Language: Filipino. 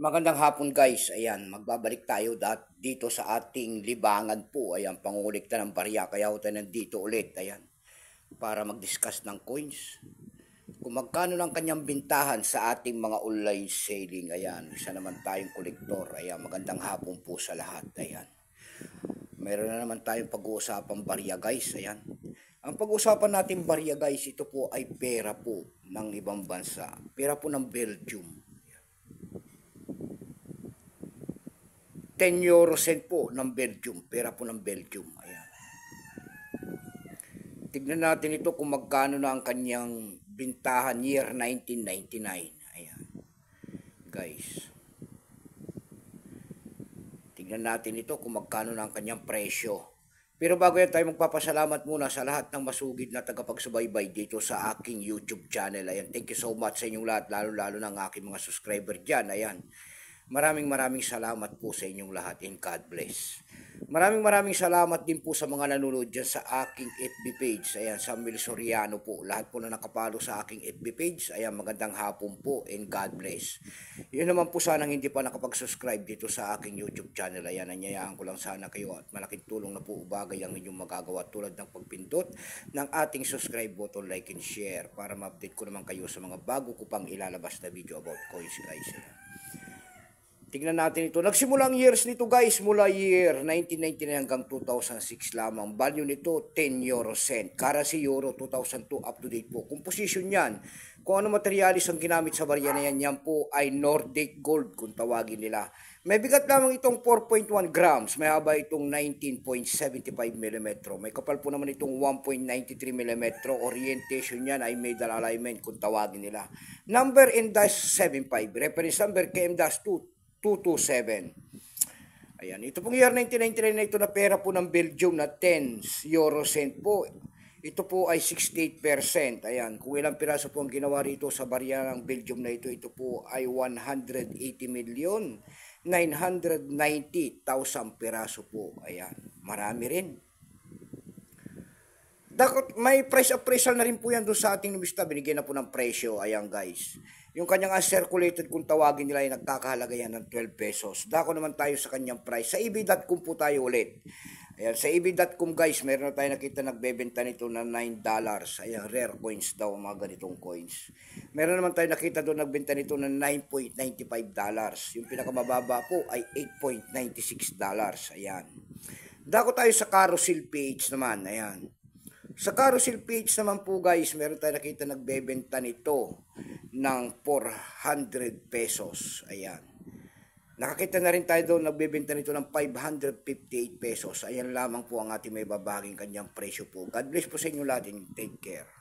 Magandang hapon guys, ayan, magbabalik tayo dito sa ating libangan po, ayan, pangulikta ng barya, kaya ako tayo nandito ulit, ayan, para mag-discuss ng coins, kung magkano lang kanyang bintahan sa ating mga online selling, ayan, isa naman tayong kolektor, ayan, magandang hapon po sa lahat, ayan, meron na naman tayong pag-uusapang barya guys, ayan, ang pag-uusapan natin barya guys, ito po ay pera po ng ibang bansa, pera po ng Belgium, 10 euro cent po ng Belgium. Pera po ng Belgium. Ayan. Tignan natin ito kung magkano na ang kanyang bintahan year 1999. Ayan. Guys. Tignan natin ito kung magkano na ang kanyang presyo. Pero bago yan tayo magpapasalamat muna sa lahat ng masugid na tagapagsubaybay dito sa aking YouTube channel. Ayan. Thank you so much sa inyong lahat, lalo-lalo ng aking mga subscriber dyan. Ayan. Maraming salamat po sa inyong lahat and God bless. Maraming salamat din po sa mga nanonood dyan sa aking FB page. Ayan, Samuel Soriano po. Lahat po na nakapalo sa aking FB page. Ayan, magandang hapon po and God bless. Yun naman po sanang hindi pa nakapag-subscribe dito sa aking YouTube channel. Ayan, nanyayaan ko lang sana kayo at malaking tulong na po bagay ang inyong magagawa tulad ng pagpindot ng ating subscribe button, like and share para ma-update ko naman kayo sa mga bago ko pang ilalabas na video about coins guys. Ayan. Tignan natin ito. Nagsimula ang years nito guys mula year 1999 hanggang 2006 lamang. Value nito 10 euro cent. Currency euro 2002 up to date po. Composition yan. Kung ano materialis ang ginamit sa barya na yan, yan po ay Nordic Gold kung tawagin nila. May bigat lamang itong 4.1 grams. May haba itong 19.75 mm. May kapal po naman itong 1.93 mm. Orientation yan ay medal alignment kung tawagin nila. Number N-75. Reference number KM-2 227. Ayan, ito pong year 1999 na ito na pera po ng Belgium na 10 euro cent po. Ito po ay 68%. Ayan, kung ilang piraso po ang ginawa rito sa barya ng Belgium na ito po ay 180,990,000 piraso po. Ayan, marami rin. May price appraisal na rin po yan doon sa ating numista. Binigyan na po ng presyo. Ayan guys. Yung kanyang uncirculated kung tawagin nila ay nagkakahalaga yan ng 12 pesos. Dako naman tayo sa kanyang price. Sa ebay.com po tayo ulit. Ayan, sa ebay.com guys, meron na tayo nakita nagbebenta nito na $9. Ayan, rare coins daw, mga ganitong coins. Meron naman tayo nakita doon nagbenta nito na $9.95. Yung pinakamababa po ay $8.96. Ayan. Dako tayo sa carousel page naman. Ayan. Sa carousel page naman po guys, meron tayo nakita nagbebenta nito ng 400 pesos. Ayan. Nakakita na rin tayo doon nagbebenta nito ng 558 pesos. Ayan lamang po ang ating may babaging kanyang presyo po. God bless po sa inyo lahat and take care.